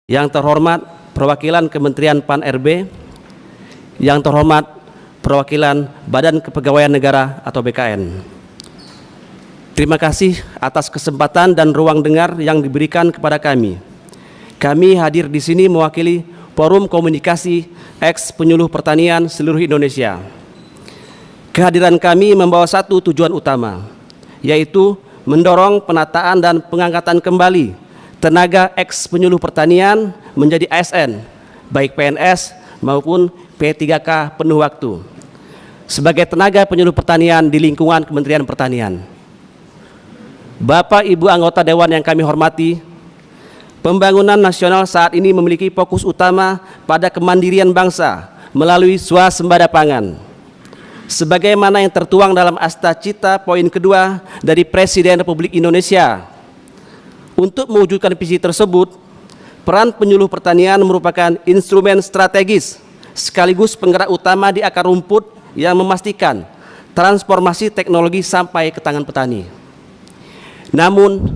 Yang terhormat perwakilan Kementerian Pan-RB, yang terhormat perwakilan Badan Kepegawaian Negara atau BKN. Terima kasih atas kesempatan dan ruang dengar yang diberikan kepada kami. Kami hadir di sini mewakili Forum Komunikasi Eks Penyuluh Pertanian seluruh Indonesia. Kehadiran kami membawa satu tujuan utama, yaitu mendorong penataan dan pengangkatan kembali tenaga eks penyuluh pertanian menjadi ASN, baik PNS maupun P3K penuh waktu, sebagai tenaga penyuluh pertanian di lingkungan Kementerian Pertanian. Bapak Ibu anggota Dewan yang kami hormati, pembangunan nasional saat ini memiliki fokus utama pada kemandirian bangsa melalui swasembada pangan. Sebagaimana yang tertuang dalam Asta Cita poin kedua dari Presiden Republik Indonesia. Untuk mewujudkan visi tersebut, peran penyuluh pertanian merupakan instrumen strategis sekaligus penggerak utama di akar rumput yang memastikan transformasi teknologi sampai ke tangan petani. Namun,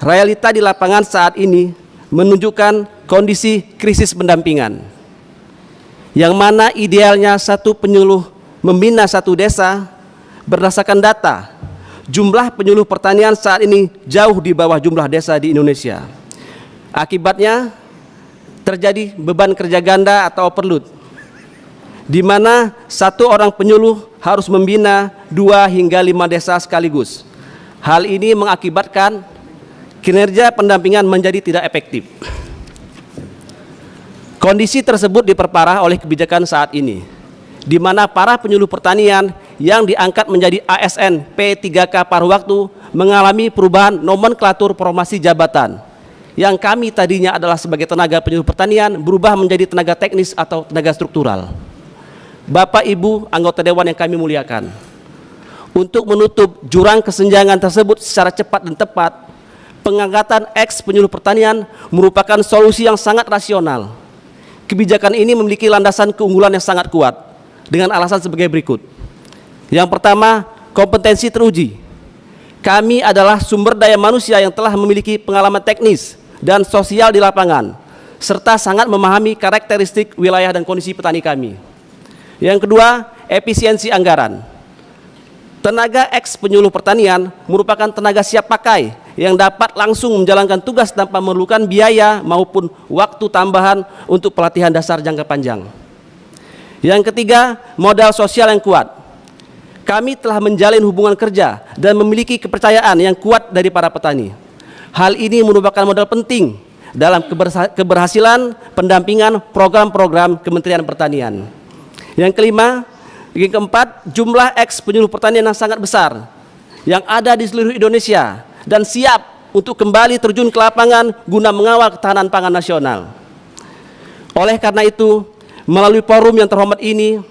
realita di lapangan saat ini menunjukkan kondisi krisis pendampingan, yang mana idealnya satu penyuluh membina satu desa. Berdasarkan data, jumlah penyuluh pertanian saat ini jauh di bawah jumlah desa di Indonesia. Akibatnya terjadi beban kerja ganda atau overload, di mana satu orang penyuluh harus membina 2 hingga 5 desa sekaligus. Hal ini mengakibatkan kinerja pendampingan menjadi tidak efektif. Kondisi tersebut diperparah oleh kebijakan saat ini, di mana para penyuluh pertanian yang diangkat menjadi ASN P3K paruh waktu mengalami perubahan nomenklatur formasi jabatan, yang kami tadinya adalah sebagai tenaga penyuluh pertanian berubah menjadi tenaga teknis atau tenaga struktural. Bapak Ibu anggota Dewan yang kami muliakan, untuk menutup jurang kesenjangan tersebut secara cepat dan tepat, pengangkatan eks penyuluh pertanian merupakan solusi yang sangat rasional. Kebijakan ini memiliki landasan keunggulan yang sangat kuat dengan alasan sebagai berikut. Yang pertama, kompetensi teruji. Kami adalah sumber daya manusia yang telah memiliki pengalaman teknis dan sosial di lapangan, serta sangat memahami karakteristik wilayah dan kondisi petani kami. Yang kedua, efisiensi anggaran. Tenaga eks penyuluh pertanian merupakan tenaga siap pakai yang dapat langsung menjalankan tugas tanpa memerlukan biaya maupun waktu tambahan untuk pelatihan dasar jangka panjang. Yang ketiga, modal sosial yang kuat. Kami telah menjalin hubungan kerja dan memiliki kepercayaan yang kuat dari para petani. Hal ini merupakan modal penting dalam keberhasilan pendampingan program-program Kementerian Pertanian. Yang kelima, yang keempat, jumlah eks penyuluh pertanian yang sangat besar yang ada di seluruh Indonesia dan siap untuk kembali terjun ke lapangan guna mengawal ketahanan pangan nasional. Oleh karena itu, melalui forum yang terhormat ini,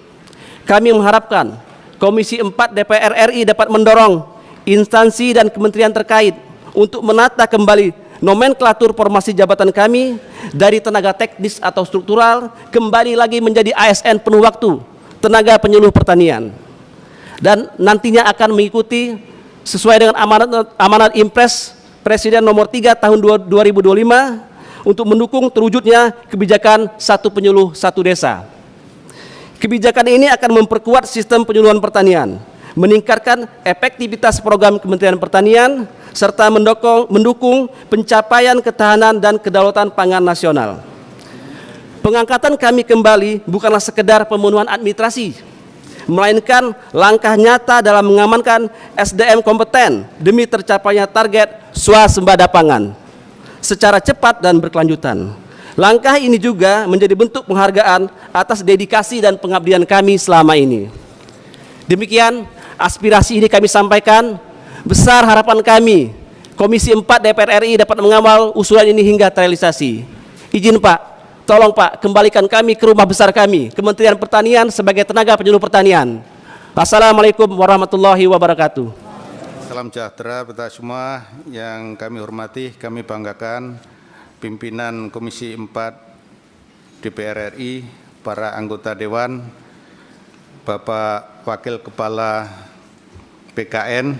kami mengharapkan Komisi 4 DPR RI dapat mendorong instansi dan kementerian terkait untuk menata kembali nomenklatur formasi jabatan kami dari tenaga teknis atau struktural kembali lagi menjadi ASN penuh waktu, tenaga penyuluh pertanian, dan nantinya akan mengikuti sesuai dengan amanat Impres Presiden nomor 3 tahun 2025 untuk mendukung terwujudnya kebijakan satu penyuluh satu desa. Kebijakan ini akan memperkuat sistem penyuluhan pertanian, meningkatkan efektivitas program Kementerian Pertanian, serta mendukung pencapaian ketahanan dan kedaulatan pangan nasional. Pengangkatan kami kembali bukanlah sekedar pemenuhan administrasi, melainkan langkah nyata dalam mengamankan SDM kompeten demi tercapainya target swasembada pangan secara cepat dan berkelanjutan. Langkah ini juga menjadi bentuk penghargaan atas dedikasi dan pengabdian kami selama ini. Demikian aspirasi ini kami sampaikan. Besar harapan kami Komisi 4 DPR RI dapat mengawal usulan ini hingga terrealisasi. Izin Pak, tolong Pak kembalikan kami ke rumah besar kami, Kementerian Pertanian sebagai tenaga penyuluh pertanian. Assalamualaikum warahmatullahi wabarakatuh. Salam sejahtera kita semua yang kami hormati, kami banggakan pimpinan Komisi 4 DPR RI, para anggota Dewan, Bapak Wakil Kepala BKN,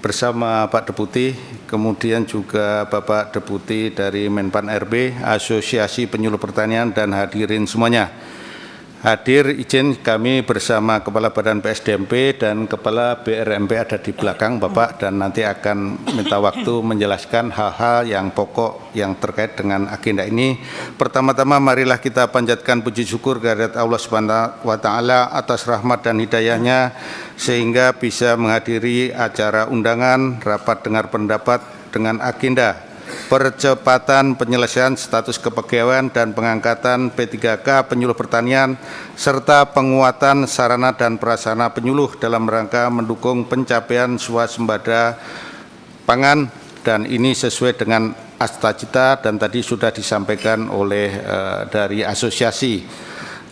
bersama Pak Deputi, kemudian juga Bapak Deputi dari Menpan RB, Asosiasi Penyuluh Pertanian, dan hadirin semuanya. Hadir izin kami bersama Kepala Badan PSDMP dan Kepala BRMP ada di belakang Bapak, dan nanti akan minta waktu menjelaskan hal-hal yang pokok yang terkait dengan agenda ini. Pertama-tama marilah kita panjatkan puji syukur kehadirat Allah Subhanahu wa Ta'ala atas rahmat dan hidayahnya sehingga bisa menghadiri acara undangan rapat dengar pendapat dengan agenda percepatan penyelesaian status kepegawaian dan pengangkatan P3K penyuluh pertanian serta penguatan sarana dan prasarana penyuluh dalam rangka mendukung pencapaian swasembada pangan, dan ini sesuai dengan cita-cita dan tadi sudah disampaikan oleh dari asosiasi.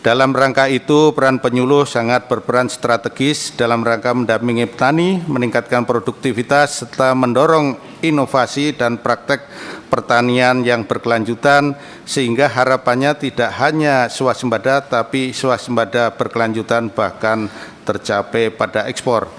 Dalam rangka itu, peran penyuluh sangat berperan strategis dalam rangka mendampingi petani, meningkatkan produktivitas, serta mendorong inovasi dan praktek pertanian yang berkelanjutan, sehingga harapannya tidak hanya swasembada, tapi swasembada berkelanjutan bahkan tercapai pada ekspor.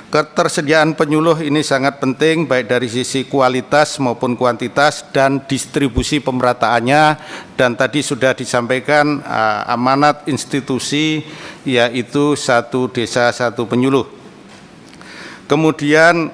Ketersediaan penyuluh ini sangat penting baik dari sisi kualitas maupun kuantitas dan distribusi pemerataannya, dan tadi sudah disampaikan amanat institusi yaitu satu desa satu penyuluh. Kemudian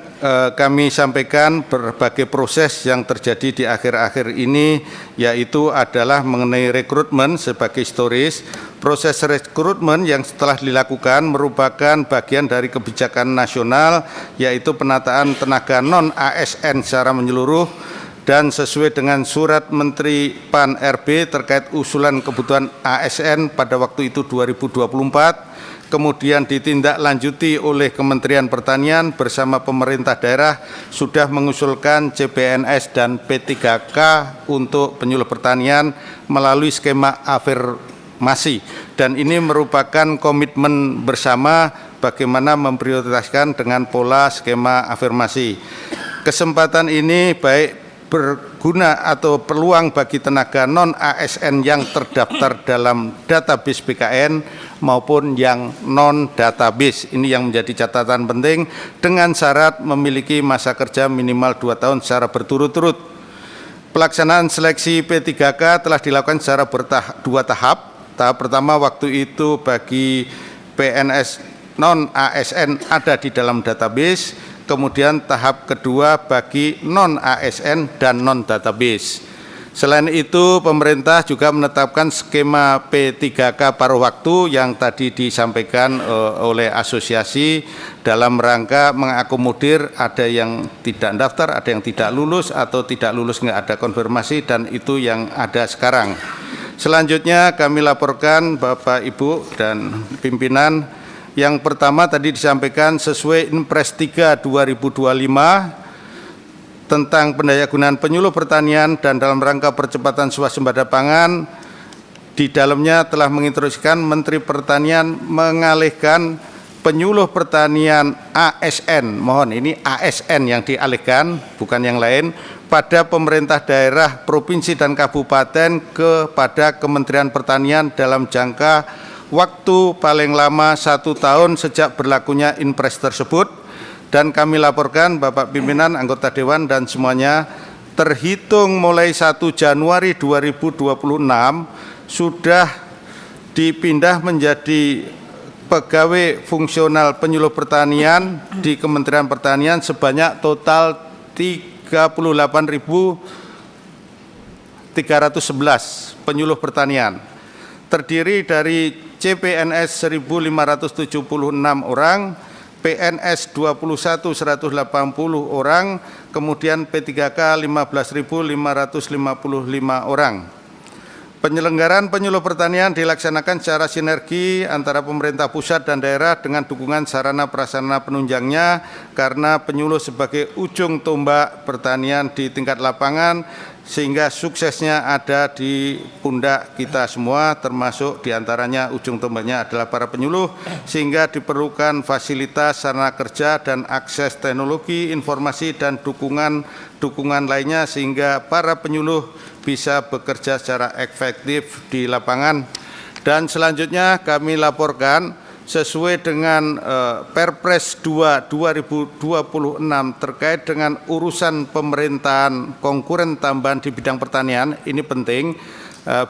kami sampaikan berbagai proses yang terjadi di akhir-akhir ini, yaitu adalah mengenai rekrutmen sebagai historis. Proses rekrutmen yang setelah dilakukan merupakan bagian dari kebijakan nasional, yaitu penataan tenaga non-ASN secara menyeluruh, dan sesuai dengan surat Menteri PAN RB terkait usulan kebutuhan ASN pada waktu itu 2024, kemudian ditindaklanjuti oleh Kementerian Pertanian bersama pemerintah daerah sudah mengusulkan CPNS dan P3K untuk penyuluh pertanian melalui skema afirmasi, dan ini merupakan komitmen bersama bagaimana memprioritaskan dengan pola skema afirmasi. Kesempatan ini baik berguna atau peluang bagi tenaga non-ASN yang terdaftar dalam database BKN maupun yang non-database. Ini yang menjadi catatan penting dengan syarat memiliki masa kerja minimal 2 tahun secara berturut-turut. Pelaksanaan seleksi P3K telah dilakukan secara 2 tahap. Tahap pertama waktu itu bagi PNS non-ASN ada di dalam database. Kemudian tahap kedua bagi non-ASN dan non-database. Selain itu, pemerintah juga menetapkan skema P3K paruh waktu yang tadi disampaikan oleh asosiasi dalam rangka mengakomodir ada yang tidak daftar, ada yang tidak lulus, atau tidak lulus nggak ada konfirmasi, dan itu yang ada sekarang. Selanjutnya kami laporkan Bapak, Ibu, dan pimpinan. Yang pertama tadi disampaikan sesuai Impres 3 2025 tentang pendayagunaan penyuluh pertanian dan dalam rangka percepatan swasembada pangan, di dalamnya telah menginstruksikan Menteri Pertanian mengalihkan penyuluh pertanian ASN, mohon ini ASN yang dialihkan bukan yang lain, pada pemerintah daerah, provinsi dan kabupaten kepada Kementerian Pertanian dalam jangka waktu paling lama 1 tahun sejak berlakunya Impres tersebut, dan kami laporkan Bapak pimpinan, anggota Dewan, dan semuanya terhitung mulai 1 Januari 2026 sudah dipindah menjadi pegawai fungsional penyuluh pertanian di Kementerian Pertanian sebanyak total 38.311 penyuluh pertanian, terdiri dari CPNS 1.576 orang, PNS 21.180 orang, kemudian P3K 15.555 orang. Penyelenggaraan penyuluh pertanian dilaksanakan secara sinergi antara pemerintah pusat dan daerah dengan dukungan sarana prasarana penunjangnya, karena penyuluh sebagai ujung tombak pertanian di tingkat lapangan, sehingga suksesnya ada di pundak kita semua, termasuk diantaranya ujung tombaknya adalah para penyuluh, sehingga diperlukan fasilitas sarana kerja dan akses teknologi, informasi, dan dukungan lainnya sehingga para penyuluh bisa bekerja secara efektif di lapangan. Dan selanjutnya kami laporkan sesuai dengan Perpres 2 2026 terkait dengan urusan pemerintahan konkuren tambahan di bidang pertanian. Ini penting,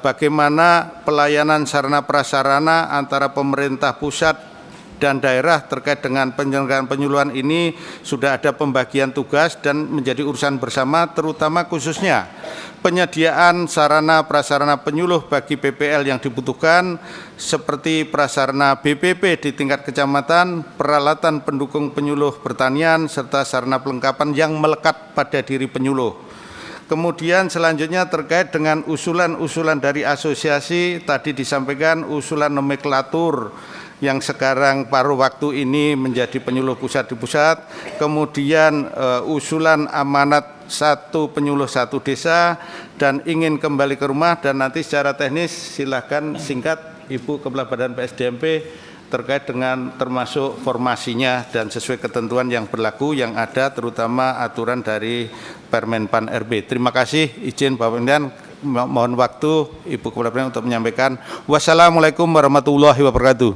bagaimana pelayanan sarana prasarana antara pemerintah pusat dan daerah terkait dengan penyelenggaraan penyuluhan ini sudah ada pembagian tugas dan menjadi urusan bersama, terutama khususnya penyediaan sarana prasarana penyuluh bagi PPL yang dibutuhkan seperti prasarana BPP di tingkat kecamatan, peralatan pendukung penyuluh pertanian, serta sarana pelengkapan yang melekat pada diri penyuluh. Kemudian selanjutnya terkait dengan usulan-usulan dari asosiasi, tadi disampaikan usulan nomenklatur yang sekarang paruh waktu ini menjadi penyuluh pusat di pusat, kemudian usulan amanat satu penyuluh satu desa, dan ingin kembali ke rumah, dan nanti secara teknis silakan singkat Ibu Kepala Badan PSDMP terkait dengan termasuk formasinya dan sesuai ketentuan yang berlaku yang ada, terutama aturan dari Permenpan RB. Terima kasih, izin Bapak Pimpinan, mohon waktu Ibu Kepala Badan untuk menyampaikan. Wassalamualaikum warahmatullahi wabarakatuh.